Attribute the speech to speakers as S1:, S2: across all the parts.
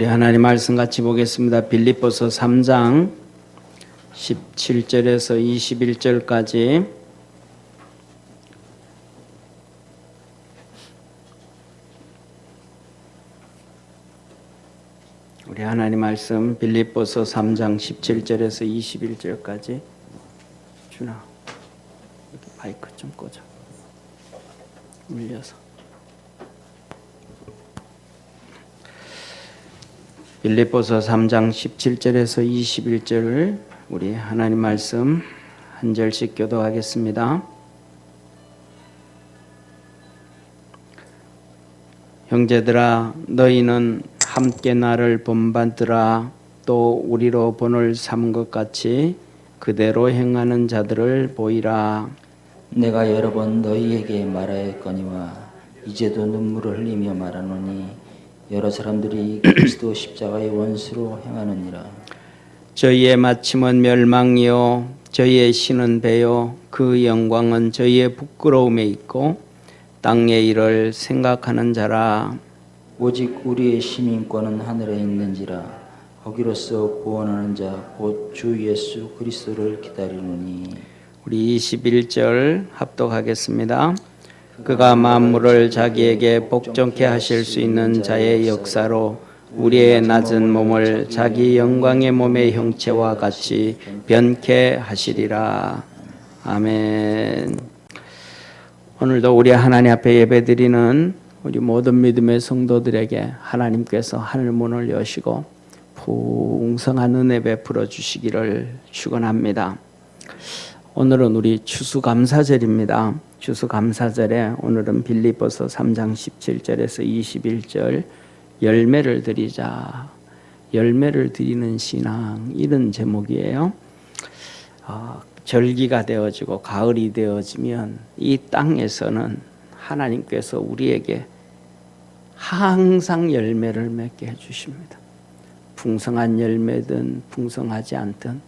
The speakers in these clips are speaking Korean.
S1: 우리 하나님 말씀 같이 보겠습니다. 빌립보서 3장 17절에서 21절까지 우리 하나님 말씀 빌립보서 3장 17절에서 21절까지 준아 여기 마이크 좀 꽂아 올려서 빌립보서 3장 17절에서 21절을 우리 하나님 말씀 한 절씩 교도하겠습니다. 형제들아 너희는 함께 나를 본받으라. 또 우리로 본을 삼은 것 같이 그대로 행하는 자들을 보이라.
S2: 내가 여러 번 너희에게 말하였거니와 이제도 눈물을 흘리며 말하노니 여러 사람들이 그리스도 십자가의 원수로 행하느니라.
S1: 저희의 마침은 멸망이요 저희의 신은 배요 그 영광은 저희의 부끄러움에 있고 땅의 일을 생각하는 자라.
S2: 오직 우리의 시민권은 하늘에 있는지라. 거기로서 구원하는 자 곧 주 예수 그리스도를 기다리노니.
S1: 우리 21절 합독하겠습니다. 그가 만물을 자기에게 복종케 하실 수 있는 자의 역사로 우리의 낮은 몸을 자기 영광의 몸의 형체와 같이 변케 하시리라. 아멘. 오늘도 우리 하나님 앞에 예배드리는 우리 모든 믿음의 성도들에게 하나님께서 하늘 문을 여시고 풍성한 은혜 베풀어 주시기를 축원합니다. 오늘은 우리 추수감사절입니다. 추수감사절에 오늘은 빌립보서 3장 17절에서 21절 열매를 드리자, 열매를 드리는 신앙, 이런 제목이에요. 절기가 되어지고 가을이 되어지면 이 땅에서는 하나님께서 우리에게 항상 열매를 맺게 해주십니다. 풍성한 열매든 풍성하지 않든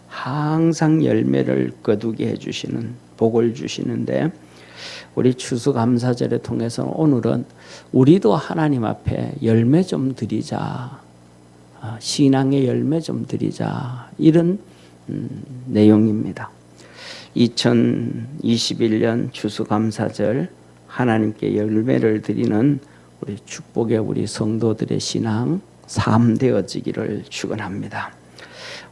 S1: 항상 열매를 거두게 해주시는, 복을 주시는데 우리 추수감사절을 통해서 오늘은 우리도 하나님 앞에 열매 좀 드리자, 신앙의 열매 좀 드리자, 이런 내용입니다. 2021년 추수감사절 하나님께 열매를 드리는 우리 축복의 우리 성도들의 신앙 삶 되어지기를 축원합니다.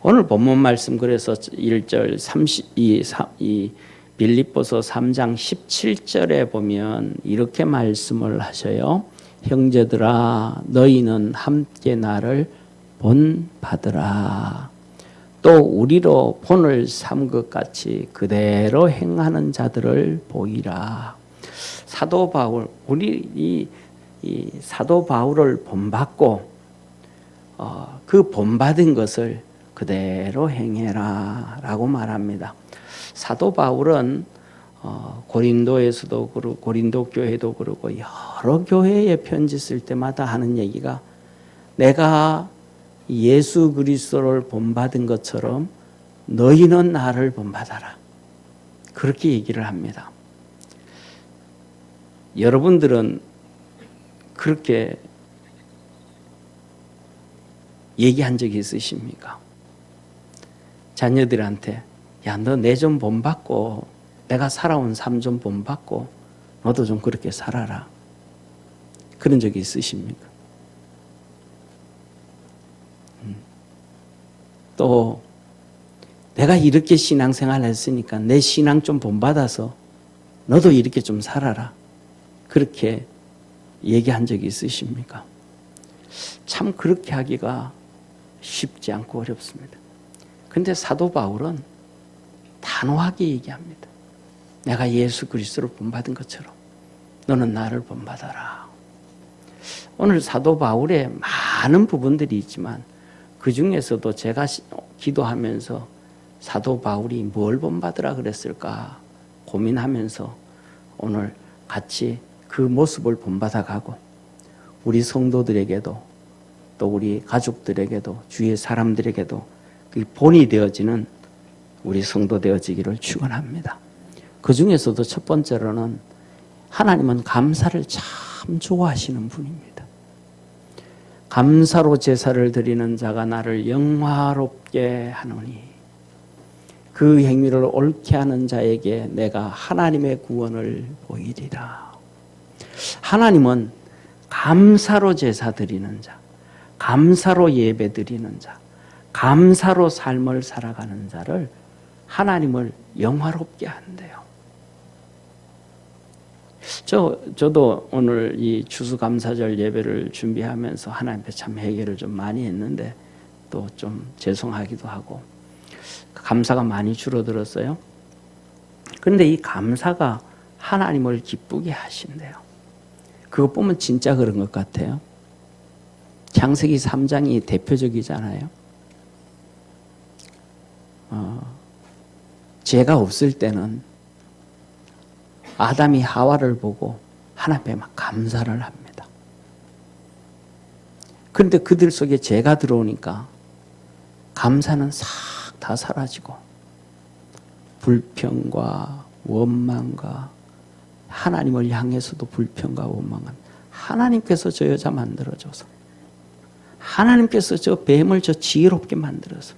S1: 오늘 본문 말씀 그래서 1절 32 빌립보서 3장 17절에 보면 이렇게 말씀을 하셔요. 형제들아 너희는 함께 나를 본받으라. 또 우리로 본을 삼은 것 같이 그대로 행하는 자들을 보이라. 사도 바울, 우리 이 사도 바울을 본받고 그 본받은 것을 그대로 행해라 라고 말합니다. 사도 바울은 고린도에서도 그렇고 고린도 교회도 그렇고 여러 교회에 편지 쓸 때마다 하는 얘기가 내가 예수 그리스도를 본받은 것처럼 너희는 나를 본받아라. 그렇게 얘기를 합니다. 여러분들은 그렇게 얘기한 적이 있으십니까? 자녀들한테 야, 너 내 좀 본받고 내가 살아온 삶 좀 본받고 너도 좀 그렇게 살아라. 그런 적이 있으십니까? 또 내가 이렇게 신앙생활 했으니까 내 신앙 좀 본받아서 너도 이렇게 좀 살아라. 그렇게 얘기한 적이 있으십니까? 참 그렇게 하기가 쉽지 않고 어렵습니다. 근데 사도 바울은 단호하게 얘기합니다. 내가 예수 그리스도를 본받은 것처럼 너는 나를 본받아라. 오늘 사도 바울의 많은 부분들이 있지만 그 중에서도 제가 기도하면서 사도 바울이 뭘 본받으라 그랬을까 고민하면서 오늘 같이 그 모습을 본받아가고 우리 성도들에게도 또 우리 가족들에게도 주위의 사람들에게도 그 본이 되어지는 우리 성도 되어지기를 축원합니다. 그 중에서도 첫 번째로는 하나님은 감사를 참 좋아하시는 분입니다. 감사로 제사를 드리는 자가 나를 영화롭게 하노니 그 행위를 옳게 하는 자에게 내가 하나님의 구원을 보이리라. 하나님은 감사로 제사 드리는 자, 감사로 예배 드리는 자, 감사로 삶을 살아가는 자를 하나님을 영화롭게 한대요. 저도 오늘 이 추수감사절 예배를 준비하면서 하나님 앞에 참 회개를 좀 많이 했는데 또 좀 죄송하기도 하고 감사가 많이 줄어들었어요. 그런데 이 감사가 하나님을 기쁘게 하신대요. 그거 보면 진짜 그런 것 같아요. 창세기 3장이 대표적이잖아요. 죄가 없을 때는 아담이 하와를 보고 하나님 앞에 막 감사를 합니다. 그런데 그들 속에 죄가 들어오니까 감사는 싹 다 사라지고 불평과 원망과 하나님을 향해서도 불평과 원망은 하나님께서 저 여자 만들어줘서 하나님께서 저 뱀을 저 지혜롭게 만들어서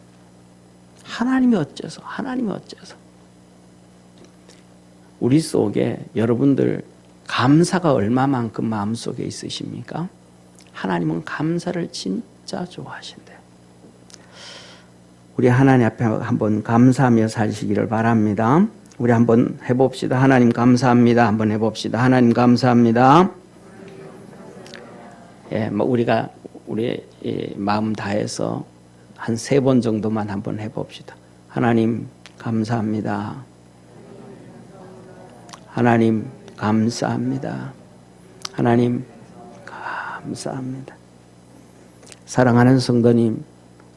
S1: 하나님이 어째서 우리 속에 여러분들 감사가 얼마만큼 마음속에 있으십니까? 하나님은 감사를 진짜 좋아하신대요. 우리 하나님 앞에 한번 감사하며 사시기를 바랍니다. 우리 한번 해봅시다. 하나님 감사합니다. 한번 해봅시다. 하나님 감사합니다. 예, 우리가 우리 마음 다해서 한 3번 정도만 한번 해봅시다. 하나님 감사합니다. 하나님 감사합니다. 하나님 감사합니다. 사랑하는 성도님,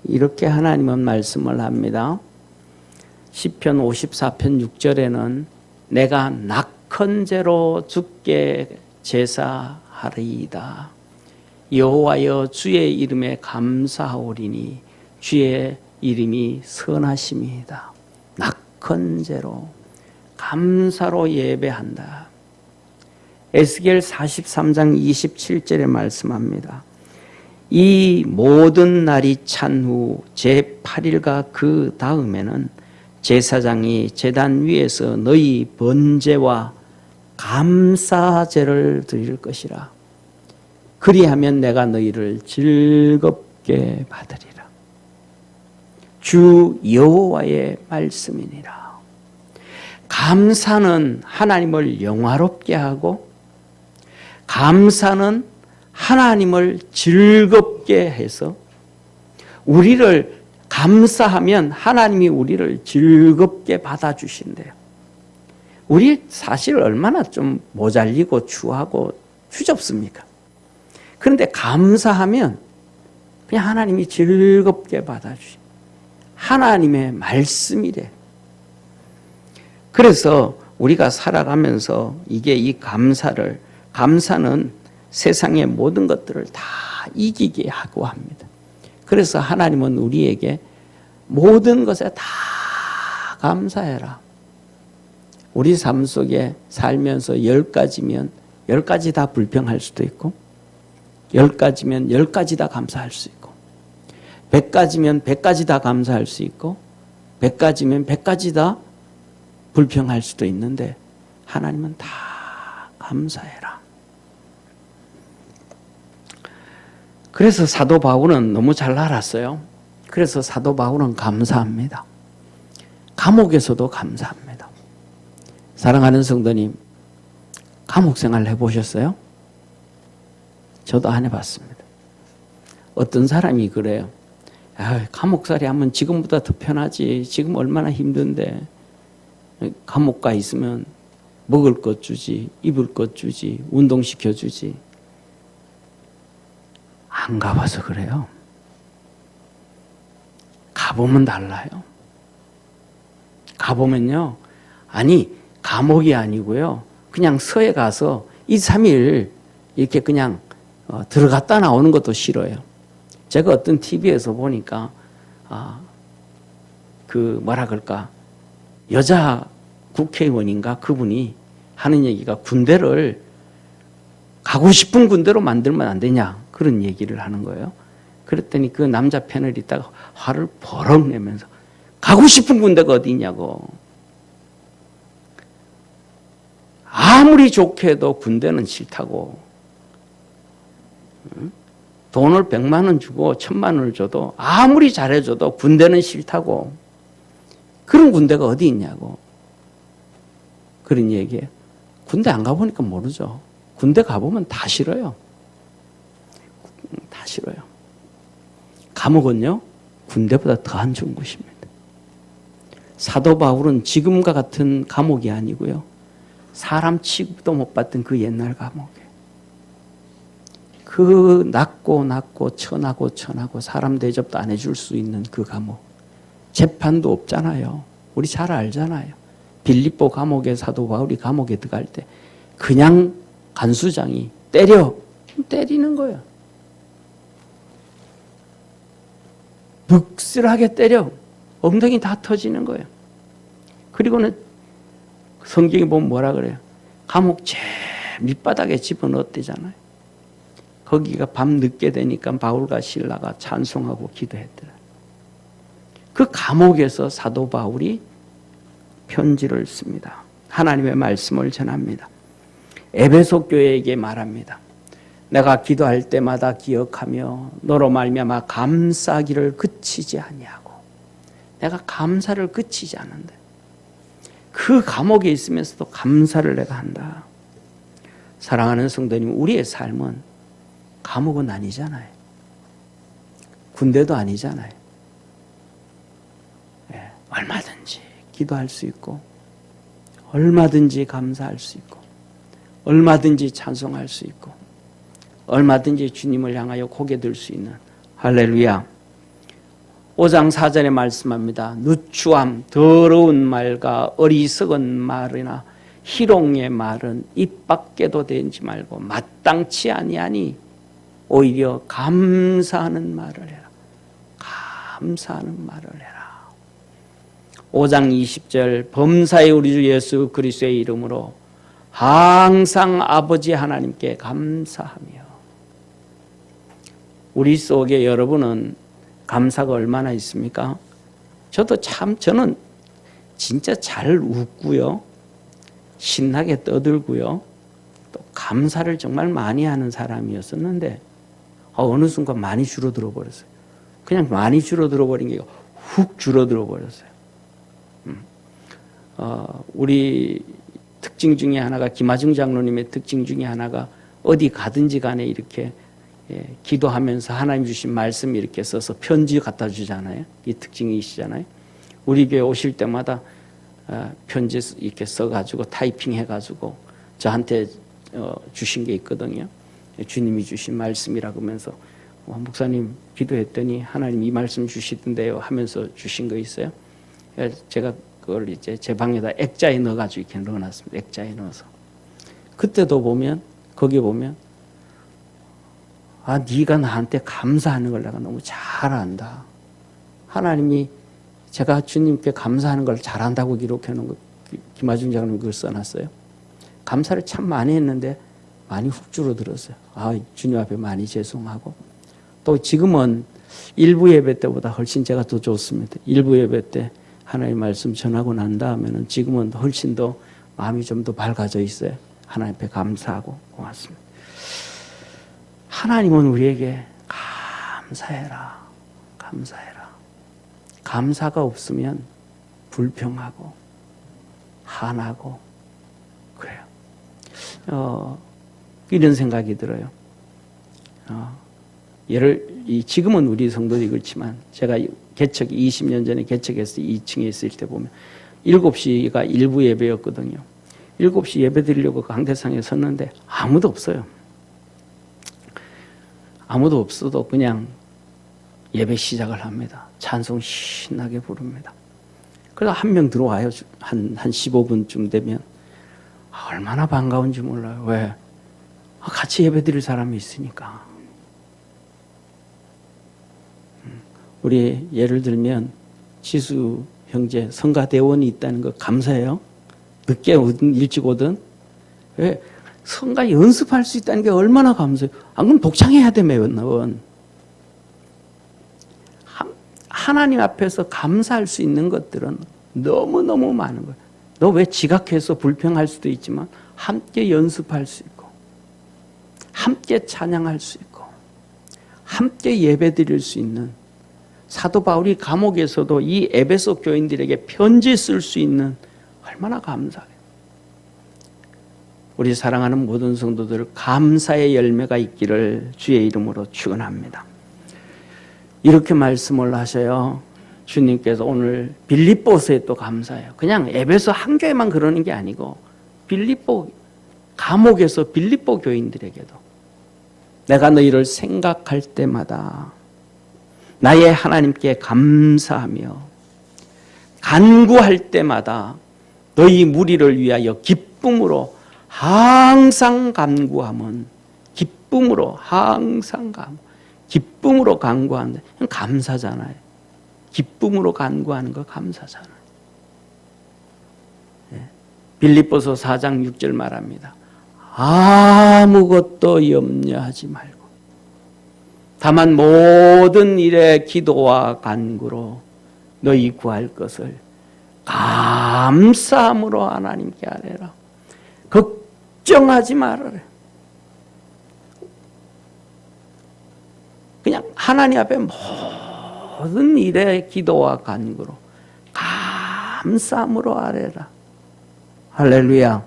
S1: 이렇게 하나님은 말씀을 합니다. 시편 54편 6절에는 내가 낙헌제로 주께 제사하리이다. 여호와여 주의 이름에 감사하오리니 주의 이름이 선하심이다. 낙헌제로 감사로 예배한다. 에스겔 43장 27절에 말씀합니다. 이 모든 날이 찬 후 제8일과 그 다음에는 제사장이 제단 위에서 너희 번제와 감사제를 드릴 것이라. 그리하면 내가 너희를 즐겁게 받으리라. 주 여호와의 말씀이니라. 감사는 하나님을 영화롭게 하고 감사는 하나님을 즐겁게 해서 우리를 감사하면 하나님이 우리를 즐겁게 받아주신대요. 우리 사실 얼마나 좀 모자리고 추하고 추접습니까? 그런데 감사하면 그냥 하나님이 즐겁게 받아주신 하나님의 말씀이래. 그래서 우리가 살아가면서 이게 이 감사는 세상의 모든 것들을 다 이기게 하고 합니다. 그래서 하나님은 우리에게 모든 것에 다 감사해라. 우리 삶 속에 살면서 10가지면 10가지 다 불평할 수도 있고 10가지면 10가지 다 감사할 수 있고 100가지면 100가지 다 감사할 수 있고 100가지면 100가지 다 불평할 수도 있는데 하나님은 다 감사해라. 그래서 사도 바울은 너무 잘 알았어요. 그래서 사도 바울은 감사합니다. 감옥에서도 감사합니다. 사랑하는 성도님, 감옥 생활 해보셨어요? 저도 안 해봤습니다. 어떤 사람이 그래요. 감옥살이 하면 지금보다 더 편하지. 지금 얼마나 힘든데. 감옥 가 있으면 먹을 것 주지, 입을 것 주지, 운동시켜 주지. 안 가봐서 그래요. 가보면 달라요. 가보면요. 아니, 감옥이 아니고요. 그냥 서에 가서 2, 3일 이렇게 그냥 들어갔다 나오는 것도 싫어요. 제가 어떤 TV에서 보니까, 뭐라 그럴까. 여자 국회의원인가 그분이 하는 얘기가 군대를 가고 싶은 군대로 만들면 안 되냐. 그런 얘기를 하는 거예요. 그랬더니 그 남자 패널이 있다가 화를 버럭 내면서 가고 싶은 군대가 어디 있냐고. 아무리 좋게 해도 군대는 싫다고. 돈을 100만 원 주고 1000만 원을 줘도 아무리 잘해줘도 군대는 싫다고. 그런 군대가 어디 있냐고. 그런 얘기예요. 군대 안 가보니까 모르죠. 군대 가보면 다 싫어요. 다 싫어요. 감옥은요, 군대보다 더 안 좋은 곳입니다. 사도 바울은 지금과 같은 감옥이 아니고요, 사람 취급도 못 받던 그 옛날 감옥이에요. 그 낮고 천하고 사람 대접도 안 해줄 수 있는 그 감옥. 재판도 없잖아요. 우리 잘 알잖아요. 빌립보 감옥에 사도 바울이 감옥에 들어갈 때 그냥 간수장이 때리는 거예요. 늑슬하게 때려. 엉덩이 다 터지는 거예요. 그리고는 성경에 보면 뭐라 그래요? 감옥 제일 밑바닥에 집어넣었대잖아요. 거기가 밤 늦게 되니까 바울과 실라가 찬송하고 기도했더라. 그 감옥에서 사도 바울이 편지를 씁니다. 하나님의 말씀을 전합니다. 에베소 교회에게 말합니다. 내가 기도할 때마다 기억하며 너로 말미암아 감사하기를 그치지 아니하고. 내가 감사를 그치지 않는데 그 감옥에 있으면서도 감사를 내가 한다. 사랑하는 성도님, 우리의 삶은 감옥은 아니잖아요. 군대도 아니잖아요. 얼마든지 기도할 수 있고, 얼마든지 감사할 수 있고, 얼마든지 찬송할 수 있고, 얼마든지 주님을 향하여 고개 들 수 있는, 할렐루야. 5장 4절에 말씀합니다. 누추함, 더러운 말과 어리석은 말이나 희롱의 말은 입 밖에도 대지 말고 마땅치 아니하니 오히려 감사하는 말을 해라. 감사하는 말을 해라. 5장 20절, 범사의 우리 주 예수 그리스도의 이름으로 항상 아버지 하나님께 감사하며. 우리 속에 여러분은 감사가 얼마나 있습니까? 저는 진짜 잘 웃고요, 신나게 떠들고요, 또 감사를 정말 많이 하는 사람이었었는데 어느 순간 많이 줄어들어 버렸어요. 그냥 많이 줄어들어 버린 게 훅 줄어들어 버렸어요. 우리 특징 중에 하나가, 김하중 장로님의 특징 중에 하나가 어디 가든지 간에 이렇게 기도하면서 하나님 주신 말씀 이렇게 써서 편지 갖다 주잖아요. 이 특징이시잖아요. 우리 교회 오실 때마다 편지 이렇게 써가지고 타이핑 해가지고 저한테 주신 게 있거든요. 주님이 주신 말씀이라고 하면서 목사님 기도했더니 하나님 이 말씀 주시던데요 하면서 주신 거 있어요. 제가 그걸 이제 제 방에다 액자에 넣어가지고 이렇게 넣어놨습니다. 액자에 넣어서. 그때도 보면, 거기 보면, 네가 나한테 감사하는 걸 내가 너무 잘 안다. 하나님이 제가 주님께 감사하는 걸 잘한다고 기록해 놓은 거, 김하중 장로님 그걸 써놨어요. 감사를 참 많이 했는데 많이 훅 줄어들었어요. 주님 앞에 많이 죄송하고. 또 지금은 일부 예배 때보다 훨씬 제가 더 좋습니다. 일부 예배 때 하나님 말씀 전하고 난 다음에는 지금은 훨씬 더 마음이 좀 더 밝아져 있어요. 하나님 앞에 감사하고 고맙습니다. 하나님은 우리에게 감사해라, 감사해라. 감사가 없으면 불평하고 한하고 그래요. 이런 생각이 들어요. 지금은 우리 성도들이 그렇지만 제가 20년 전에 개척해서 2층에 있을 때 보면 7시가 일부 예배였거든요. 7시 예배 드리려고 강대상에 섰는데 아무도 없어요. 아무도 없어도 그냥 예배 시작을 합니다. 찬송 신나게 부릅니다. 그래서 한 명 들어와요. 한 15분쯤 되면. 얼마나 반가운지 몰라요. 왜? 같이 예배 드릴 사람이 있으니까. 우리 예를 들면 지수 형제 성가대원이 있다는 거 감사해요. 늦게 오든 일찍 오든. 왜? 성가 연습할 수 있다는 게 얼마나 감사해요. 안 그러면 독창해야 돼, 매번. 하나님 앞에서 감사할 수 있는 것들은 너무너무 많은 거예요. 너 왜 지각해서 불평할 수도 있지만 함께 연습할 수 있고 함께 찬양할 수 있고 함께 예배 드릴 수 있는, 사도 바울이 감옥에서도 이 에베소 교인들에게 편지 쓸 수 있는, 얼마나 감사해요. 우리 사랑하는 모든 성도들, 감사의 열매가 있기를 주의 이름으로 축원합니다. 이렇게 말씀을 하셔요. 주님께서 오늘 빌립보서에 또 감사해요. 그냥 에베소 한 교회만 그러는 게 아니고 빌립보 감옥에서 빌립보 교인들에게도 내가 너희를 생각할 때마다 나의 하나님께 감사하며 간구할 때마다 너희 무리를 위하여 기쁨으로 항상 간구함은, 기쁨으로 항상 기쁨으로 간구한다. 감사잖아요. 기쁨으로 간구하는 거 감사잖아요. 빌립보서 4장 6절 말합니다. 아무것도 염려하지 말고 다만 모든 일에 기도와 간구로 너희 구할 것을 감사함으로 하나님께 아뢰라. 걱정하지 말아라. 그냥 하나님 앞에 모든 일에 기도와 간구로 감사함으로 아뢰라. 할렐루야.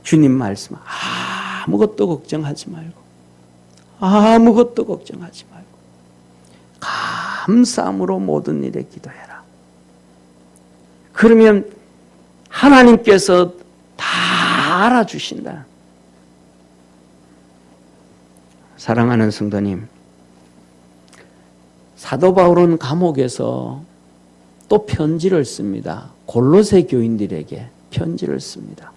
S1: 주님 말씀, 아무것도 걱정하지 말고 아무것도 걱정하지 말고 감사함으로 모든 일에 기도해라. 그러면 하나님께서 다 알아주신다. 사랑하는 성도님, 사도 바울은 감옥에서 또 편지를 씁니다. 골로새 교인들에게 편지를 씁니다.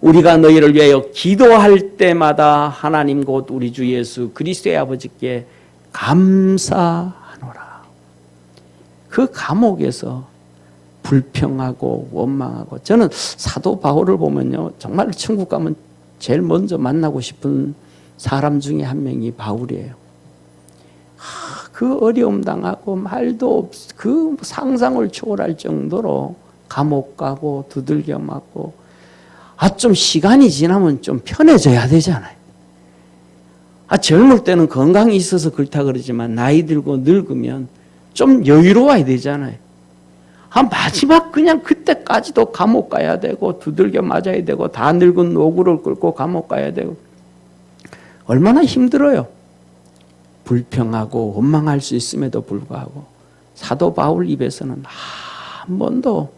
S1: 우리가 너희를 위하여 기도할 때마다 하나님 곧 우리 주 예수 그리스도의 아버지께 감사하노라. 그 감옥에서 불평하고 원망하고, 저는 사도 바울을 보면요, 정말 천국 가면 제일 먼저 만나고 싶은 사람 중에 한 명이 바울이에요. 그 어려움 당하고 말도 그 상상을 초월할 정도로 감옥 가고 두들겨 맞고, 좀 시간이 지나면 좀 편해져야 되잖아요. 젊을 때는 건강이 있어서 그렇다 그러지만 나이 들고 늙으면 좀 여유로워야 되잖아요. 마지막 그냥 그때까지도 감옥 가야 되고 두들겨 맞아야 되고 다 늙은 노구를 끌고 감옥 가야 되고 얼마나 힘들어요. 불평하고 원망할 수 있음에도 불구하고 사도 바울 입에서는 한 번도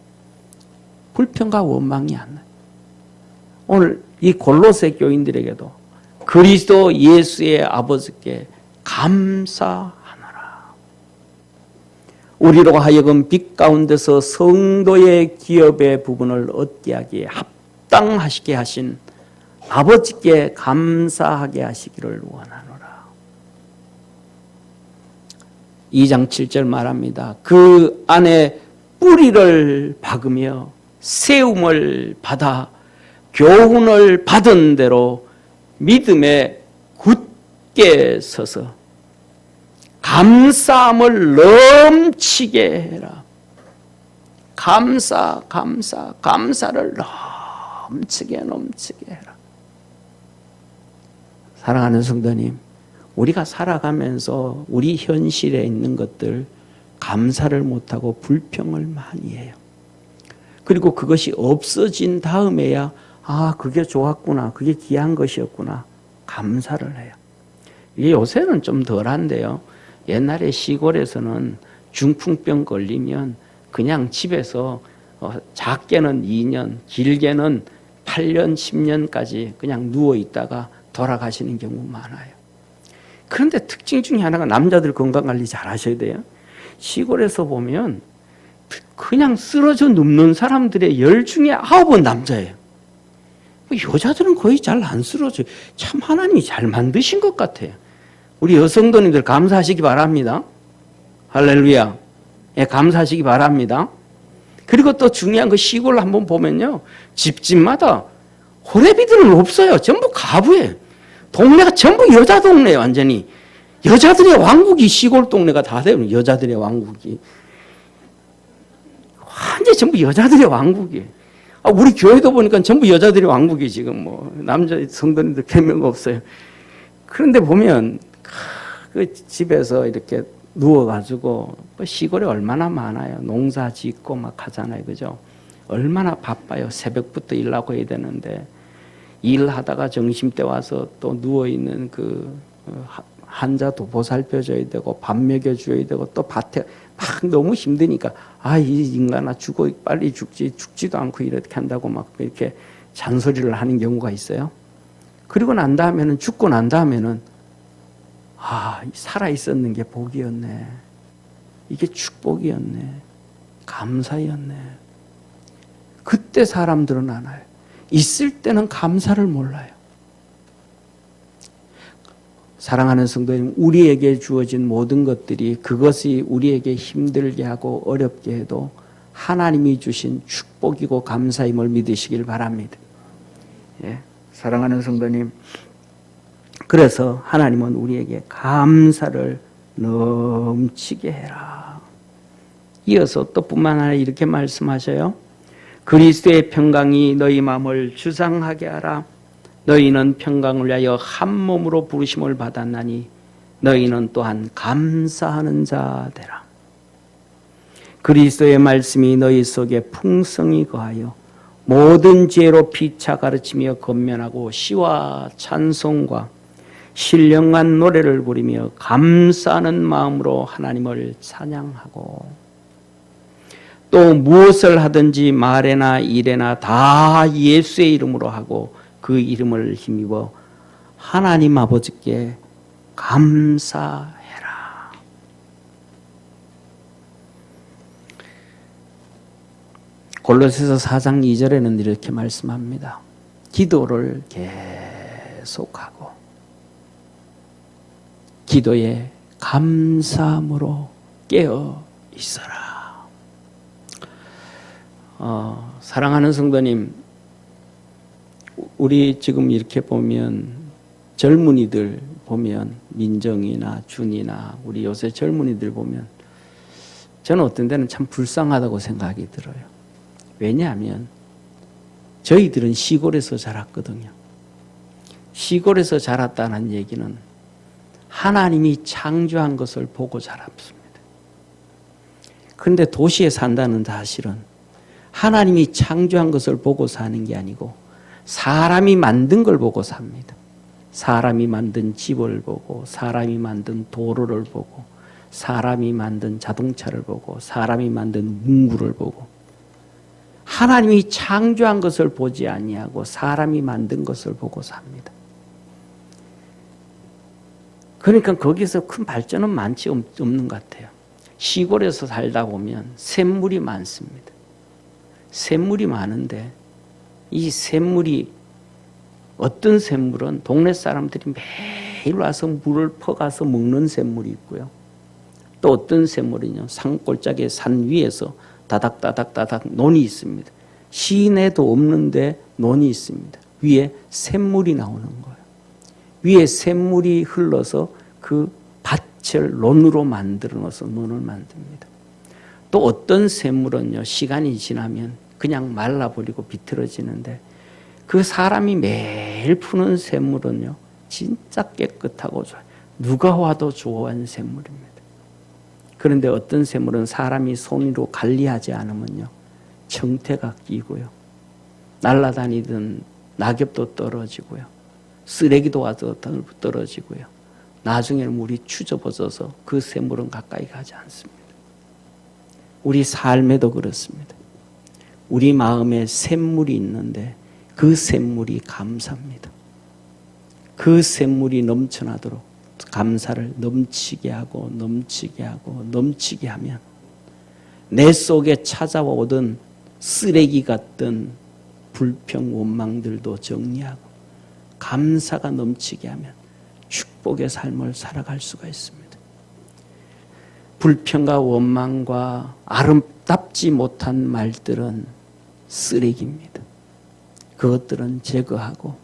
S1: 불평과 원망이 안 나요. 오늘 이 골로새 교인들에게도 그리스도 예수의 아버지께 감사하노라. 우리로 하여금 빛 가운데서 성도의 기업의 부분을 얻게 하기에 합당하시게 하신 아버지께 감사하게 하시기를 원하노라. 2장 7절 말합니다. 그 안에 뿌리를 박으며 세움을 받아 교훈을 받은 대로 믿음에 굳게 서서 감사함을 넘치게 해라. 감사를 넘치게 해라. 사랑하는 성도님, 우리가 살아가면서 우리 현실에 있는 것들 감사를 못하고 불평을 많이 해요. 그리고 그것이 없어진 다음에야 그게 좋았구나, 그게 귀한 것이었구나 감사를 해요. 이게 요새는 좀 덜한데요. 옛날에 시골에서는 중풍병 걸리면 그냥 집에서 작게는 2년, 길게는 8년, 10년까지 그냥 누워 있다가 돌아가시는 경우 많아요. 그런데 특징 중에 하나가 남자들 건강관리 잘 하셔야 돼요. 시골에서 보면 그냥 쓰러져 눕는 사람들의 10 중에 9은 남자예요. 여자들은 거의 잘 안 쓰러져요. 참 하나님이 잘 만드신 것 같아요. 우리 여성도님들 감사하시기 바랍니다. 할렐루야. 예, 감사하시기 바랍니다. 그리고 또 중요한 거 시골 한번 보면요, 집집마다 호레비들은 없어요. 전부 가부예요. 동네가 전부 여자 동네예요. 완전히. 여자들의 왕국이 시골 동네가 다 돼요. 여자들의 왕국이. 완전히 전부 여자들의 왕국이에요. 우리 교회도 보니까 전부 여자들의 왕국이 지금 뭐 남자 성도님들 몇 명 없어요. 그런데 보면 그 집에서 이렇게 누워가지고 시골에 얼마나 많아요. 농사 짓고 막 하잖아요. 그죠? 얼마나 바빠요. 새벽부터 일하고 해야 되는데 일하다가 점심때 와서 또 누워있는 그 환자도 보살펴줘야 되고 밥 먹여줘야 되고 또 밭에 막 너무 힘드니까 이 인간아 빨리 죽지도 않고 이렇게 한다고 막 이렇게 잔소리를 하는 경우가 있어요. 그리고 난 다음에는 죽고 난 다음에는 살아 있었는 게 복이었네. 이게 축복이었네. 감사였네. 그때 사람들은 알아요. 있을 때는 감사를 몰라요. 사랑하는 성도님, 우리에게 주어진 모든 것들이 그것이 우리에게 힘들게 하고 어렵게 해도 하나님이 주신 축복이고 감사임을 믿으시길 바랍니다. 예, 사랑하는 성도님, 그래서 하나님은 우리에게 감사를 넘치게 해라. 이어서 또 뿐만 아니라 이렇게 말씀하셔요. 그리스도의 평강이 너희 마음을 주장하게 하라. 너희는 평강을 위하여 한 몸으로 부르심을 받았나니 너희는 또한 감사하는 자 되라. 그리스도의 말씀이 너희 속에 풍성히 거하여 모든 지혜로 피차 가르치며 권면하고 시와 찬송과 신령한 노래를 부리며 감사하는 마음으로 하나님을 찬양하고 또 무엇을 하든지 말에나 일에나 다 예수의 이름으로 하고 그 이름을 힘입어 하나님 아버지께 감사해라. 골로새서 4장 2절에는 이렇게 말씀합니다. 기도를 계속하고 기도에 감사함으로 깨어 있어라. 사랑하는 성도님, 우리 지금 이렇게 보면 젊은이들 보면 민정이나 준이나 우리 요새 젊은이들 보면 저는 어떤 데는 참 불쌍하다고 생각이 들어요. 왜냐하면 저희들은 시골에서 자랐거든요. 시골에서 자랐다는 얘기는 하나님이 창조한 것을 보고 자랐습니다. 그런데 도시에 산다는 사실은 하나님이 창조한 것을 보고 사는 게 아니고 사람이 만든 걸 보고 삽니다. 사람이 만든 집을 보고 사람이 만든 도로를 보고 사람이 만든 자동차를 보고 사람이 만든 문구를 보고 하나님이 창조한 것을 보지 아니하고 사람이 만든 것을 보고 삽니다. 그러니까 거기서 큰 발전은 많지 없는 것 같아요. 시골에서 살다 보면 샘물이 많습니다. 샘물이 많은데 이 샘물이 어떤 샘물은 동네 사람들이 매일 와서 물을 퍼가서 먹는 샘물이 있고요. 또 어떤 샘물은요, 산골짜기 산 위에서 다닥다닥다닥 논이 있습니다. 시내도 없는데 논이 있습니다. 위에 샘물이 나오는 거예요. 위에 샘물이 흘러서 그 밭을 논으로 만들어 놓아서 논을 만듭니다. 또 어떤 샘물은요, 시간이 지나면 그냥 말라버리고 비틀어지는데 그 사람이 매일 푸는 샘물은요, 진짜 깨끗하고 좋아요. 누가 와도 좋아하는 샘물입니다. 그런데 어떤 샘물은 사람이 손으로 관리하지 않으면요, 청태가 끼고요, 날아다니던 낙엽도 떨어지고요, 쓰레기도 와서 떨어지고요, 나중에는 물이 추접어져서 그 샘물은 가까이 가지 않습니다. 우리 삶에도 그렇습니다. 우리 마음에 샘물이 있는데 그 샘물이 감사입니다. 그 샘물이 넘쳐나도록 감사를 넘치게 하고 넘치게 하고 넘치게 하면 내 속에 찾아오던 쓰레기 같던 불평 원망들도 정리하고 감사가 넘치게 하면 축복의 삶을 살아갈 수가 있습니다. 불평과 원망과 아름답지 못한 말들은 쓰레기입니다. 그것들은 제거하고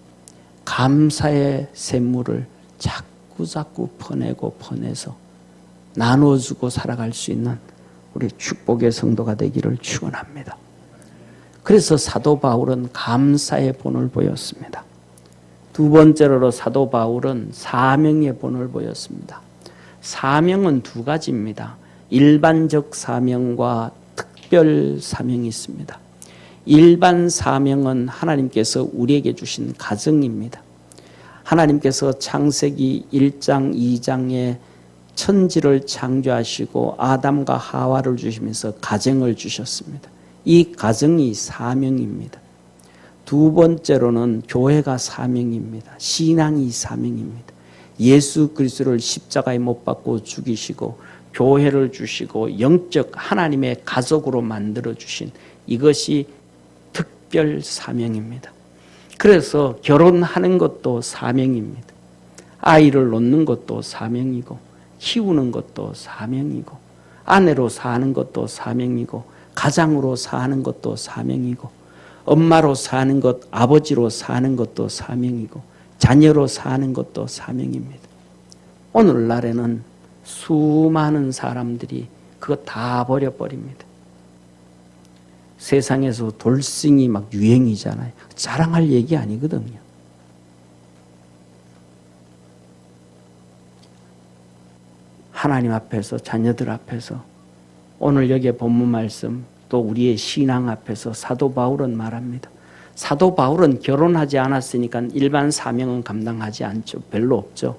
S1: 감사의 샘물을 자꾸 퍼내서 나눠주고 살아갈 수 있는 우리 축복의 성도가 되기를 축원합니다. 그래서 사도 바울은 감사의 본을 보였습니다. 두 번째로 사도 바울은 사명의 본을 보였습니다. 사명은 두 가지입니다. 일반적 사명과 특별 사명이 있습니다. 일반 사명은 하나님께서 우리에게 주신 가정입니다. 하나님께서 창세기 1장, 2장에 천지를 창조하시고 아담과 하와를 주시면서 가정을 주셨습니다. 이 가정이 사명입니다. 두 번째로는 교회가 사명입니다. 신앙이 사명입니다. 예수 그리스도를 십자가에 못 박고 죽이시고 교회를 주시고 영적 하나님의 가족으로 만들어 주신 이것이 특별 사명입니다. 그래서 결혼하는 것도 사명입니다. 아이를 놓는 것도 사명이고 키우는 것도 사명이고 아내로 사는 것도 사명이고 가장으로 사는 것도 사명이고 엄마로 사는 것, 아버지로 사는 것도 사명이고 자녀로 사는 것도 사명입니다. 오늘날에는 수많은 사람들이 그거 다 버려버립니다. 세상에서 돌싱이 막 유행이잖아요. 자랑할 얘기 아니거든요. 하나님 앞에서, 자녀들 앞에서, 오늘 여기에 본문 말씀, 또 우리의 신앙 앞에서 사도 바울은 말합니다. 사도 바울은 결혼하지 않았으니까 일반 사명은 감당하지 않죠. 별로 없죠.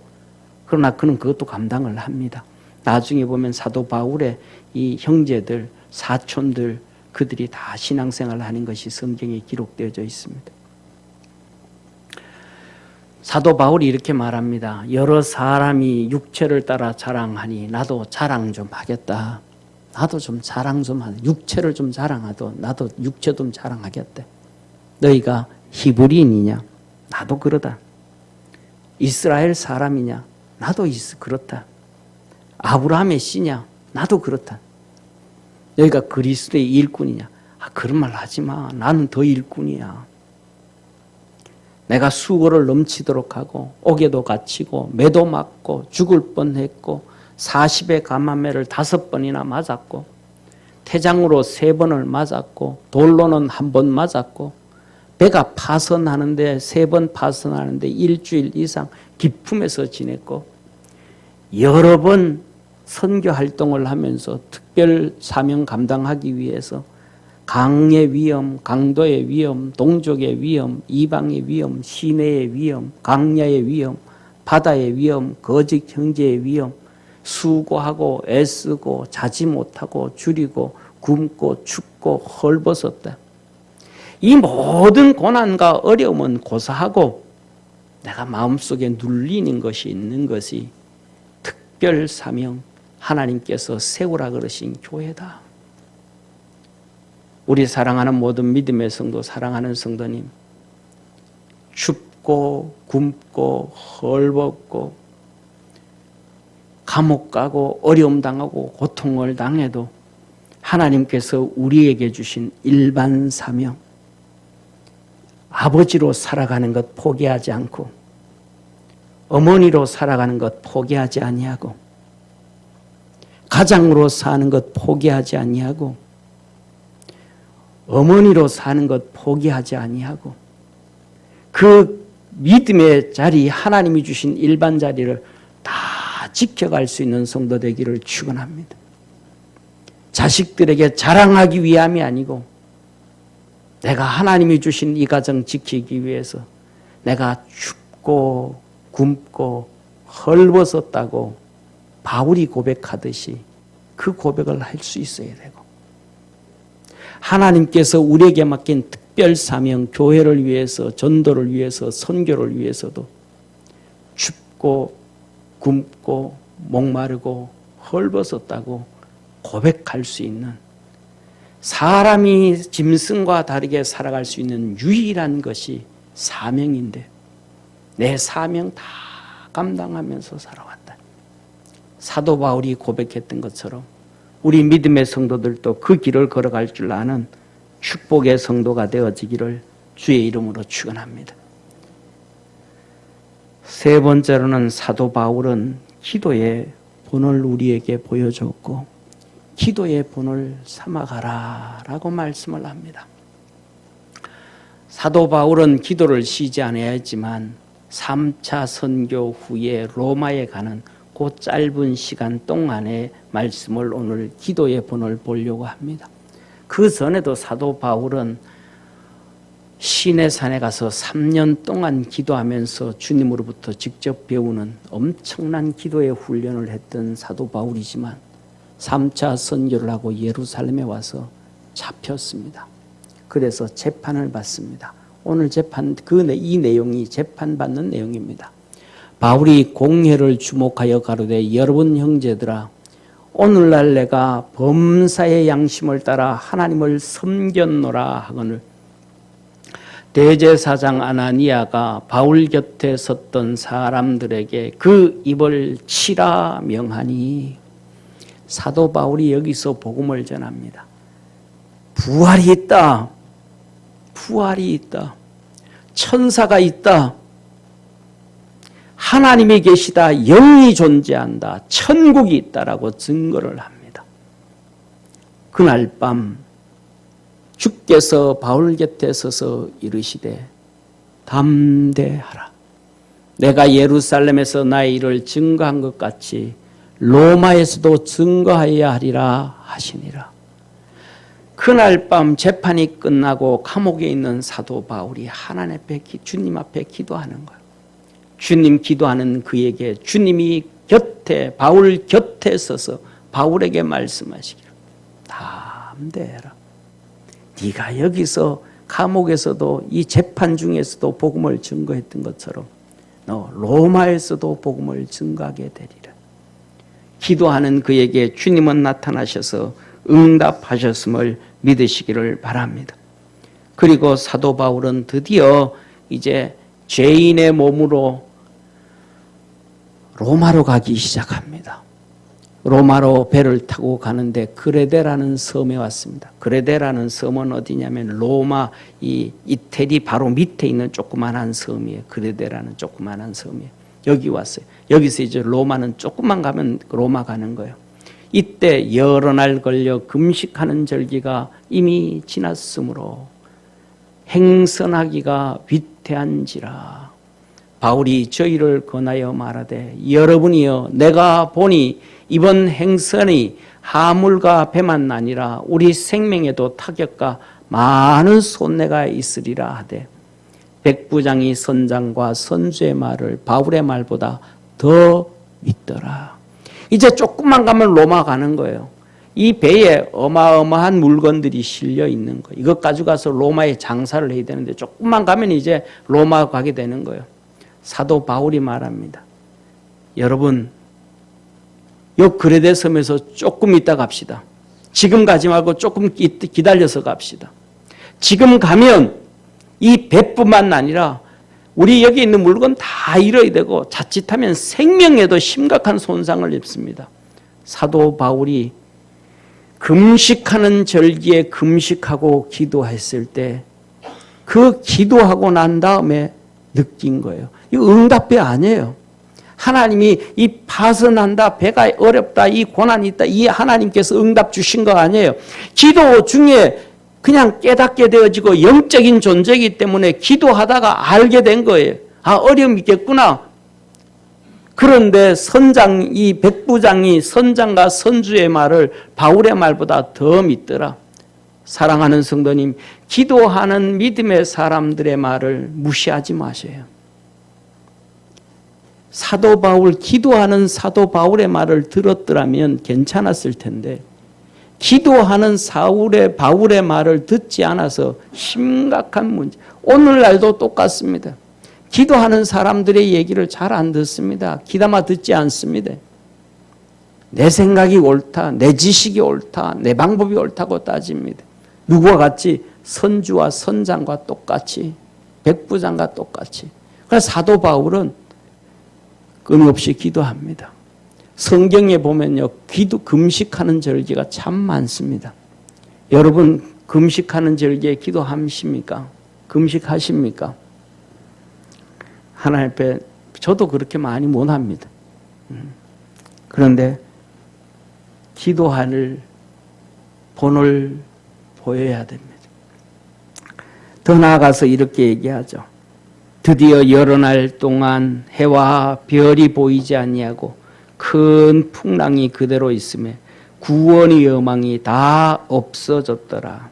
S1: 그러나 그는 그것도 감당을 합니다. 나중에 보면 사도 바울의 이 형제들, 사촌들, 그들이 다 신앙생활을 하는 것이 성경에 기록되어져 있습니다. 사도 바울이 이렇게 말합니다. 여러 사람이 육체를 따라 자랑하니 나도 자랑 좀 하겠다. 나도 좀 자랑 좀 하자. 육체를 좀 자랑하도 나도 육체 좀 자랑하겠대. 너희가 히브리인이냐? 나도 그러다. 이스라엘 사람이냐? 나도 그렇다. 아브라함의 씨냐? 나도 그렇다. 너희가 그리스도의 일꾼이냐? 그런 말 하지 마. 나는 더 일꾼이야. 내가 수고를 넘치도록 하고 옥에도 갇히고 매도 맞고 죽을 뻔했고 40의 감암매를 5번이나 맞았고 태장으로 3번을 맞았고 돌로는 1번 맞았고 배가 파선하는데 3번 파선하는데 일주일 이상 기품에서 지냈고 여러 번 선교 활동을 하면서 특별 사명 감당하기 위해서 강의 위험, 강도의 위험, 동족의 위험, 이방의 위험, 시내의 위험, 강야의 위험, 바다의 위험, 거짓 형제의 위험, 수고하고 애쓰고 자지 못하고 줄이고 굶고 춥고 헐벗었다. 이 모든 고난과 어려움은 고사하고 내가 마음속에 눌리는 것이 있는 것이 특별 사명 하나님께서 세우라 그러신 교회다. 우리 사랑하는 모든 믿음의 성도, 사랑하는 성도님, 춥고 굶고 헐벗고 감옥 가고 어려움 당하고 고통을 당해도 하나님께서 우리에게 주신 일반 사명, 아버지로 살아가는 것 포기하지 않고 어머니로 살아가는 것 포기하지 아니하고 가장으로 사는 것 포기하지 아니하고 어머니로 사는 것 포기하지 아니하고 그 믿음의 자리, 하나님이 주신 일반 자리를 다 지켜갈 수 있는 성도 되기를 축원합니다. 자식들에게 자랑하기 위함이 아니고 내가 하나님이 주신 이 가정 지키기 위해서 내가 춥고 굶고 헐벗었다고 바울이 고백하듯이 그 고백을 할 수 있어야 되고 하나님께서 우리에게 맡긴 특별 사명, 교회를 위해서, 전도를 위해서, 선교를 위해서도 춥고 굶고 목마르고 헐벗었다고 고백할 수 있는 사람이 짐승과 다르게 살아갈 수 있는 유일한 것이 사명인데 내 사명 다 감당하면서 살아왔다. 사도 바울이 고백했던 것처럼 우리 믿음의 성도들도 그 길을 걸어갈 줄 아는 축복의 성도가 되어지기를 주의 이름으로 축원합니다. 세 번째로는 사도 바울은 기도의 본을 우리에게 보여줬고 기도의 본을 삼아가라 라고 말씀을 합니다. 사도 바울은 기도를 쉬지 않아야 했지만 3차 선교 후에 로마에 가는 그 짧은 시간 동안의 말씀을 오늘 기도의 본을 보려고 합니다. 그 전에도 사도 바울은 시내산에 가서 3년 동안 기도하면서 주님으로부터 직접 배우는 엄청난 기도의 훈련을 했던 사도 바울이지만 3차 선교를 하고 예루살렘에 와서 잡혔습니다. 그래서 재판을 받습니다. 오늘 재판 이 내용이 재판받는 내용입니다. 바울이 공회를 주목하여 가로되 여러분 형제들아 오늘날 내가 범사의 양심을 따라 하나님을 섬겼노라 하거늘 대제사장 아나니아가 바울 곁에 섰던 사람들에게 그 입을 치라 명하니 사도 바울이 여기서 복음을 전합니다. 부활이 있다. 부활이 있다. 천사가 있다. 하나님이 계시다. 영이 존재한다. 천국이 있다라고 증거를 합니다. 그날 밤 주께서 바울 곁에 서서 이르시되 담대하라. 내가 예루살렘에서 나의 일을 증거한 것 같이 로마에서도 증거하여야 하리라 하시니라. 그날 밤 재판이 끝나고 감옥에 있는 사도 바울이 하나님 앞에 주님 앞에 기도하는 거예요. 주님 기도하는 그에게 주님이 바울 곁에 서서 바울에게 말씀하시기를 담대해라. 네가 여기서 감옥에서도 이 재판 중에서도 복음을 증거했던 것처럼 너 로마에서도 복음을 증거하게 되리라. 기도하는 그에게 주님은 나타나셔서 응답하셨음을 믿으시기를 바랍니다. 그리고 사도 바울은 드디어 이제 죄인의 몸으로 로마로 가기 시작합니다. 로마로 배를 타고 가는데 그레데라는 섬에 왔습니다. 그레데라는 섬은 어디냐면 로마 이 이태리 바로 밑에 있는 조그만한 섬이에요. 그레데라는 조그만한 섬이에요. 여기 왔어요. 여기서 이제 로마는 조금만 가면 로마 가는 거예요. 이때 여러 날 걸려 금식하는 절기가 이미 지났으므로 행선하기가 위태한지라. 바울이 저희를 권하여 말하되 여러분이여 내가 보니 이번 행선이 하물과 배만 아니라 우리 생명에도 타격과 많은 손해가 있으리라 하되 백부장이 선장과 선주의 말을 바울의 말보다 더 믿더라. 이제 조금만 가면 로마 가는 거예요. 이 배에 어마어마한 물건들이 실려 있는 거예요. 이것 가져가서 로마에 장사를 해야 되는데 조금만 가면 이제 로마 가게 되는 거예요. 사도 바울이 말합니다. 여러분 요 그레데 섬에서 조금 있다 갑시다. 지금 가지 말고 조금 기다려서 갑시다. 지금 가면 이 배뿐만 아니라 우리 여기 있는 물건 다 잃어야 되고 자칫하면 생명에도 심각한 손상을 입습니다. 사도 바울이 금식하는 절기에 금식하고 기도했을 때 그 기도하고 난 다음에 느낀 거예요. 이거 응답배 아니에요. 하나님이 이 파선한다, 배가 어렵다, 이 고난이 있다, 이 하나님께서 응답 주신 거 아니에요. 기도 중에 그냥 깨닫게 되어지고 영적인 존재이기 때문에 기도하다가 알게 된 거예요. 아, 어려움이 있겠구나. 그런데 이 백부장이 선장과 선주의 말을 바울의 말보다 더 믿더라. 사랑하는 성도님, 기도하는 믿음의 사람들의 말을 무시하지 마세요. 사도 바울, 기도하는 사도 바울의 말을 들었더라면 괜찮았을 텐데 기도하는 바울의 말을 듣지 않아서 심각한 문제. 오늘날도 똑같습니다. 기도하는 사람들의 얘기를 잘 안 듣습니다. 귀담아 듣지 않습니다. 내 생각이 옳다, 내 지식이 옳다, 내 방법이 옳다고 따집니다. 누구와 같이? 선주와 선장과 똑같이, 백부장과 똑같이. 그래서 사도 바울은 끊임없이 기도합니다. 성경에 보면요, 금식하는 절기가 참 많습니다. 여러분 금식하는 절기에 기도하십니까? 금식하십니까? 하나님 앞에 저도 그렇게 많이 못합니다. 그런데 기도할 본을 보여야 됩니다. 더 나아가서 이렇게 얘기하죠. 드디어 여러 날 동안 해와 별이 보이지 아니하고 큰 풍랑이 그대로 있음에 구원의 여망이 다 없어졌더라.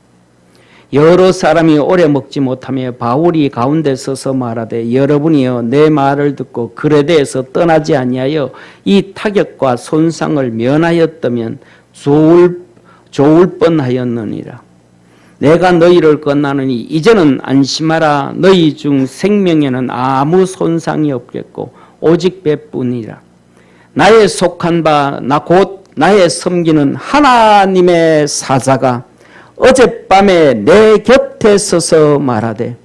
S1: 여러 사람이 오래 먹지 못하며 바울이 가운데 서서 말하되 여러분이여 내 말을 듣고 그레데에서 떠나지 아니하여 이 타격과 손상을 면하였다면 좋을 뻔하였느니라. 내가 너희를 건나느니 이제는 안심하라. 너희 중 생명에는 아무 손상이 없겠고 오직 배뿐이라. 나의 속한 바 나 곧 나의 섬기는 하나님의 사자가 어젯밤에 내 곁에 서서 말하되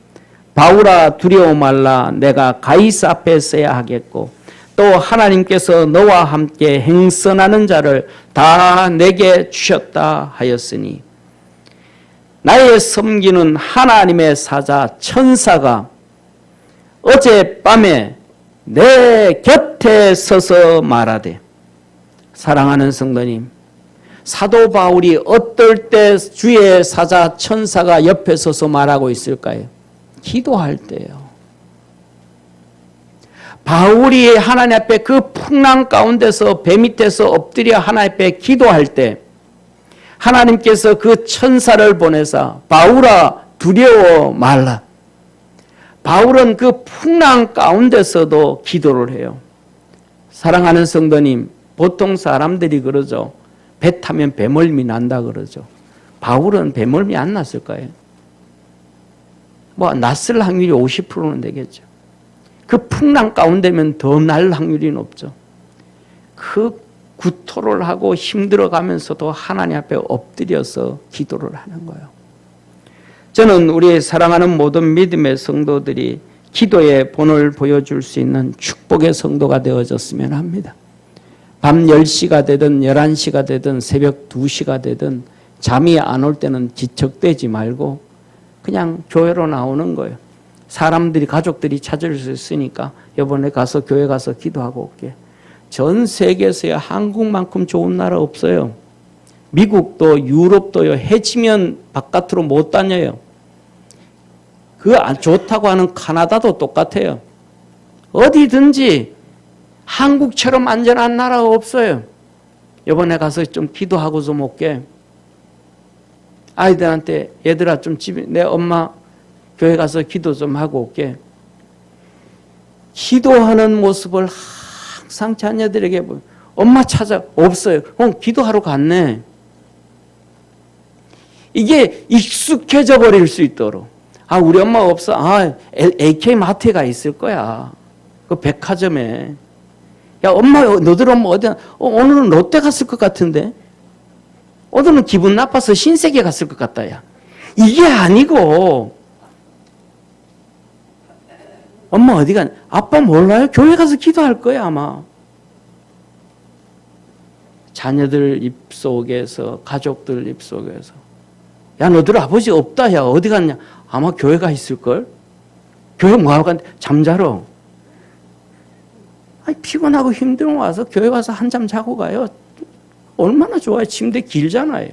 S1: 바울아 두려워 말라. 내가 가이사 앞에 서야 하겠고 또 하나님께서 너와 함께 행선하는 자를 다 내게 주셨다 하였으니 나의 섬기는 하나님의 사자 천사가 어젯밤에 내 곁에 서서 말하되. 사랑하는 성도님, 사도 바울이 어떨 때 주의 사자 천사가 옆에 서서 말하고 있을까요? 기도할 때요. 바울이 하나님 앞에 그 풍랑 가운데서 배 밑에서 엎드려 하나님 앞에 기도할 때 하나님께서 그 천사를 보내사 바울아 두려워 말라. 바울은 그 풍랑 가운데서도 기도를 해요. 사랑하는 성도님, 보통 사람들이 그러죠. 배 타면 배멀미 난다 그러죠. 바울은 배멀미 안 났을 거예요. 났을 확률이 50%는 되겠죠. 그 풍랑 가운데면 더 날 확률이 높죠. 그 구토를 하고 힘들어가면서도 하나님 앞에 엎드려서 기도를 하는 거예요. 저는 우리 사랑하는 모든 믿음의 성도들이 기도의 본을 보여줄 수 있는 축복의 성도가 되어졌으면 합니다. 밤 10시가 되든 11시가 되든 새벽 2시가 되든 잠이 안 올 때는 지척대지 말고 그냥 교회로 나오는 거예요. 사람들이 가족들이 찾을 수 있으니까 이번에 가서 교회 가서 기도하고 올게. 전 세계에서야 한국만큼 좋은 나라 없어요. 미국도 유럽도요. 해지면 바깥으로 못 다녀요. 그 좋다고 하는 카나다도 똑같아요. 어디든지 한국처럼 안전한 나라가 없어요. 이번에 가서 좀 기도하고 좀 올게. 아이들한테 얘들아 좀 집에 내 엄마 교회 가서 기도 좀 하고 올게. 기도하는 모습을 항상 자녀들에게 보여. 엄마 찾아 없어요. 기도하러 갔네. 이게 익숙해져 버릴 수 있도록. 우리 엄마 없어. AK 마트에 가 있을 거야. 그 백화점에. 야, 엄마, 너들 엄마 어디야? 오늘은 롯데 갔을 것 같은데? 오늘은 기분 나빠서 신세계 갔을 것 같다, 야. 이게 아니고, 엄마 어디 가? 아빠 몰라요? 교회 가서 기도할 거야, 아마. 자녀들 입속에서, 가족들 입속에서. 야, 너들 아버지 없다, 야. 어디 갔냐? 아마 교회 가 있을걸? 교회 뭐하러 갔는데? 잠자러. 피곤하고 힘들면 와서 교회 가서 한잠 자고 가요. 얼마나 좋아요. 침대 길잖아요.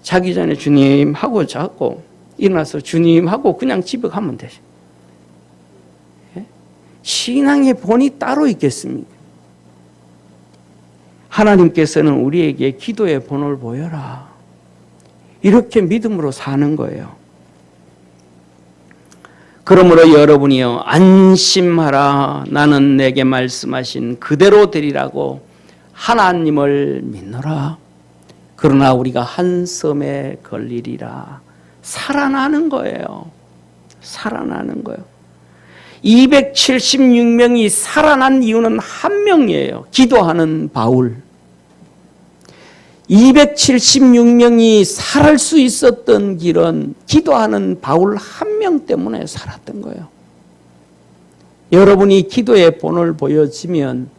S1: 자기 전에 주님 하고 자고 일어나서 주님 하고 그냥 집에 가면 되죠. 예? 신앙의 본이 따로 있겠습니까? 하나님께서는 우리에게 기도의 본을 보여라. 이렇게 믿음으로 사는 거예요. 그러므로 여러분이요 안심하라. 나는 내게 말씀하신 그대로 되리라고 하나님을 믿노라. 그러나 우리가 한 섬에 걸리리라. 살아나는 거예요. 살아나는 거예요. 276명이 살아난 이유는 한 명이에요. 기도하는 바울. 276명이 살할 수 있었던 길은 기도하는 바울 한 명 때문에 살았던 거예요. 여러분이 기도의 본을 보여지면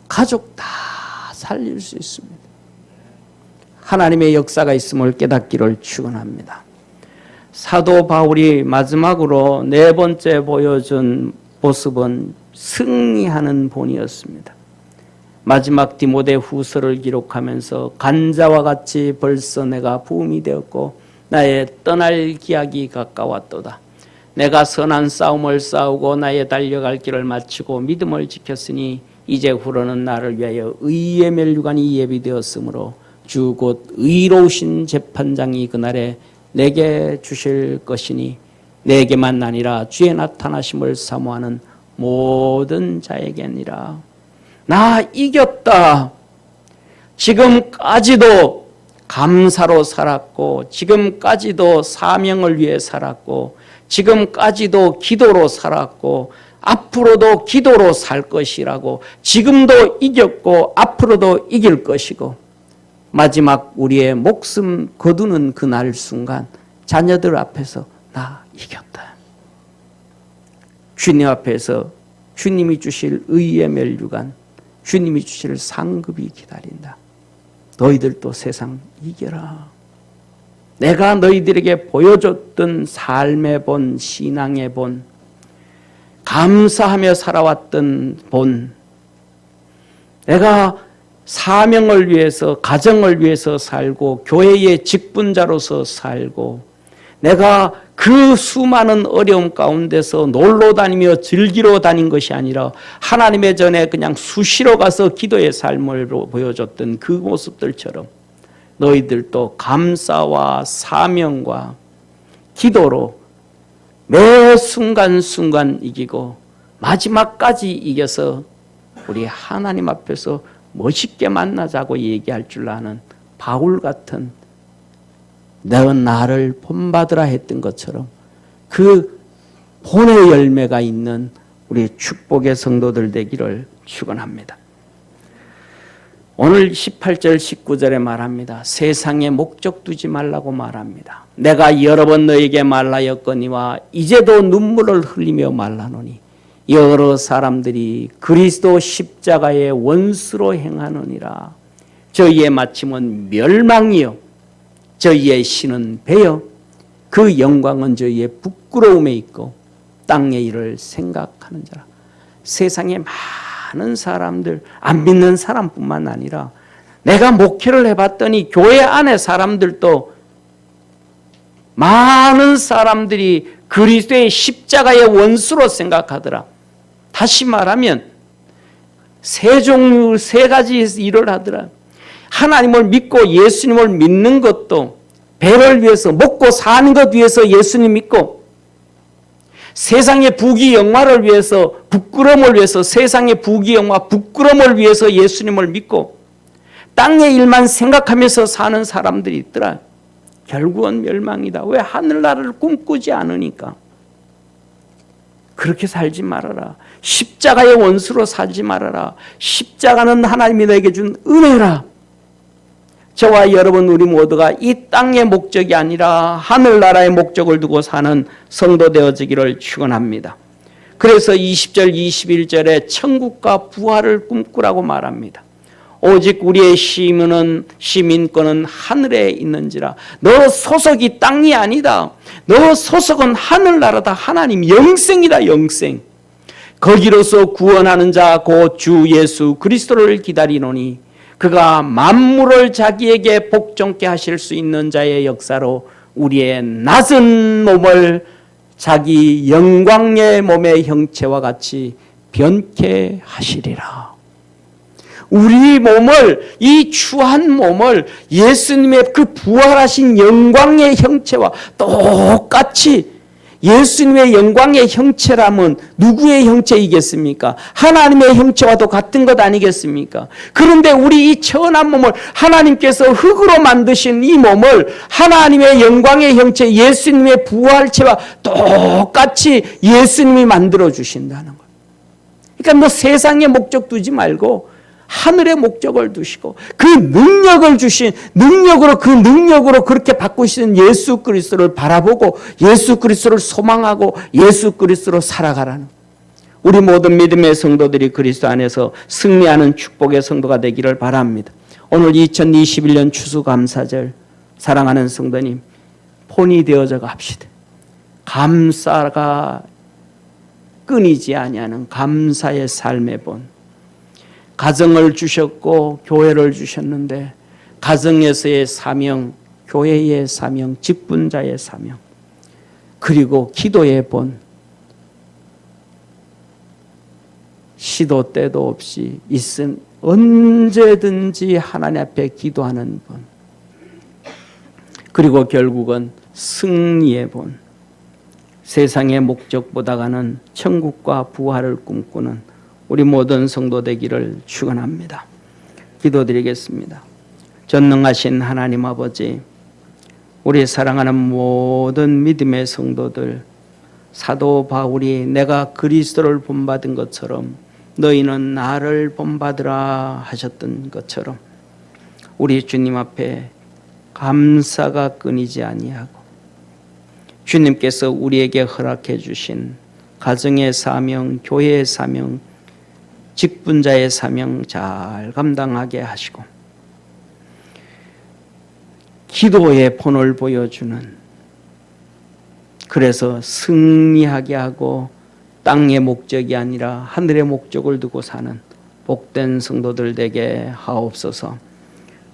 S1: 가족 다 살릴 수 있습니다. 하나님의 역사가 있음을 깨닫기를 축원합니다. 사도 바울이 마지막으로 네 번째 보여준 모습은 승리하는 본이었습니다. 마지막 디모데 후서를 기록하면서 간자와 같이 벌써 내가 부음이 되었고 나의 떠날 기약이 가까웠도다. 내가 선한 싸움을 싸우고 나의 달려갈 길을 마치고 믿음을 지켰으니 이제 후로는 나를 위하여 의의 멸류관이 예비되었으므로 주 곧 의로우신 재판장이 그날에 내게 주실 것이니 내게만 아니라 주의 나타나심을 사모하는 모든 자에게니라. 나 이겼다. 지금까지도 감사로 살았고 지금까지도 사명을 위해 살았고 지금까지도 기도로 살았고 앞으로도 기도로 살 것이라고 지금도 이겼고 앞으로도 이길 것이고 마지막 우리의 목숨 거두는 그날 순간 자녀들 앞에서 나 이겼다. 주님 앞에서 주님이 주실 의의 멸류관 주님이 주실 상급이 기다린다. 너희들도 세상 이겨라. 내가 너희들에게 보여줬던 삶의 본, 신앙의 본, 감사하며 살아왔던 본, 내가 사명을 위해서, 가정을 위해서 살고 교회의 직분자로서 살고 내가 그 수많은 어려움 가운데서 놀러 다니며 즐기러 다닌 것이 아니라 하나님의 전에 그냥 수시로 가서 기도의 삶을 보여줬던 그 모습들처럼 너희들도 감사와 사명과 기도로 매 순간순간 이기고 마지막까지 이겨서 우리 하나님 앞에서 멋있게 만나자고 얘기할 줄 아는 바울 같은 너는 나를 본받으라 했던 것처럼 그 본의 열매가 있는 우리 축복의 성도들 되기를 축원합니다. 오늘 18절 19절에 말합니다. 세상에 목적 두지 말라고 말합니다. 내가 여러 번 너에게 말하였거니와 이제도 눈물을 흘리며 말하노니 여러 사람들이 그리스도 십자가의 원수로 행하느니라. 저희의 마침은 멸망이요 저희의 신은 배여 그 영광은 저희의 부끄러움에 있고 땅의 일을 생각하는 자라. 세상에 많은 사람들, 안 믿는 사람뿐만 아니라 내가 목회를 해봤더니 교회 안에 사람들도 많은 사람들이 그리스도의 십자가의 원수로 생각하더라. 다시 말하면 세 종류, 세 가지 일을 하더라. 하나님을 믿고 예수님을 믿는 것도 배를 위해서 먹고 사는 것 위해서 예수님 믿고 세상의 부귀 영화를 위해서 부끄러움을 위해서 세상의 부귀 영화 부끄러움을 위해서 예수님을 믿고 땅의 일만 생각하면서 사는 사람들이 있더라. 결국은 멸망이다. 왜? 하늘나라를 꿈꾸지 않으니까. 그렇게 살지 말아라. 십자가의 원수로 살지 말아라. 십자가는 하나님이 너에게 준 은혜라. 저와 여러분 우리 모두가 이 땅의 목적이 아니라 하늘나라의 목적을 두고 사는 성도 되어지기를 축원합니다. 그래서 20절 21절에 천국과 부활을 꿈꾸라고 말합니다. 오직 우리의 시민권은 하늘에 있는지라. 너 소속이 땅이 아니다. 너 소속은 하늘나라다. 하나님 영생이다. 영생. 거기로서 구원하는 자 곧 주 예수 그리스도를 기다리노니 그가 만물을 자기에게 복종케 하실 수 있는 자의 역사로 우리의 낮은 몸을 자기 영광의 몸의 형체와 같이 변케 하시리라. 우리 몸을, 이 추한 몸을 예수님의 그 부활하신 영광의 형체와 똑같이, 예수님의 영광의 형체라면 누구의 형체이겠습니까? 하나님의 형체와도 같은 것 아니겠습니까? 그런데 우리 이 천한 몸을 하나님께서 흙으로 만드신 이 몸을 하나님의 영광의 형체, 예수님의 부활체와 똑같이 예수님이 만들어 주신다는 거예요. 그러니까 뭐 세상의 목적 두지 말고 하늘의 목적을 두시고 그 능력을 주신 능력으로, 그 능력으로 그렇게 바꾸시는 예수 그리스도를 바라보고 예수 그리스도를 소망하고 예수 그리스도로 살아가라는, 우리 모든 믿음의 성도들이 그리스도 안에서 승리하는 축복의 성도가 되기를 바랍니다. 오늘 2021년 추수감사절, 사랑하는 성도님, 본이 되어져 갑시다. 감사가 끊이지 아니하는 감사의 삶의 본. 가정을 주셨고 교회를 주셨는데 가정에서의 사명, 교회의 사명, 직분자의 사명, 그리고 기도의 본. 시도 때도 없이 있은 언제든지 하나님 앞에 기도하는 본. 그리고 결국은 승리의 본. 세상의 목적보다가는 천국과 부활을 꿈꾸는 우리 모든 성도 되기를 축원합니다. 기도드리겠습니다. 전능하신 하나님 아버지, 우리 사랑하는 모든 믿음의 성도들, 사도 바울이 내가 그리스도를 본받은 것처럼 너희는 나를 본받으라 하셨던 것처럼 우리 주님 앞에 감사가 끊이지 아니하고 주님께서 우리에게 허락해 주신 가정의 사명, 교회의 사명, 직분자의 사명 잘 감당하게 하시고 기도의 본을 보여주는, 그래서 승리하게 하고 땅의 목적이 아니라 하늘의 목적을 두고 사는 복된 성도들 되게 하옵소서.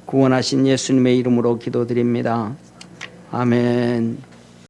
S1: 구원하신 예수님의 이름으로 기도드립니다. 아멘.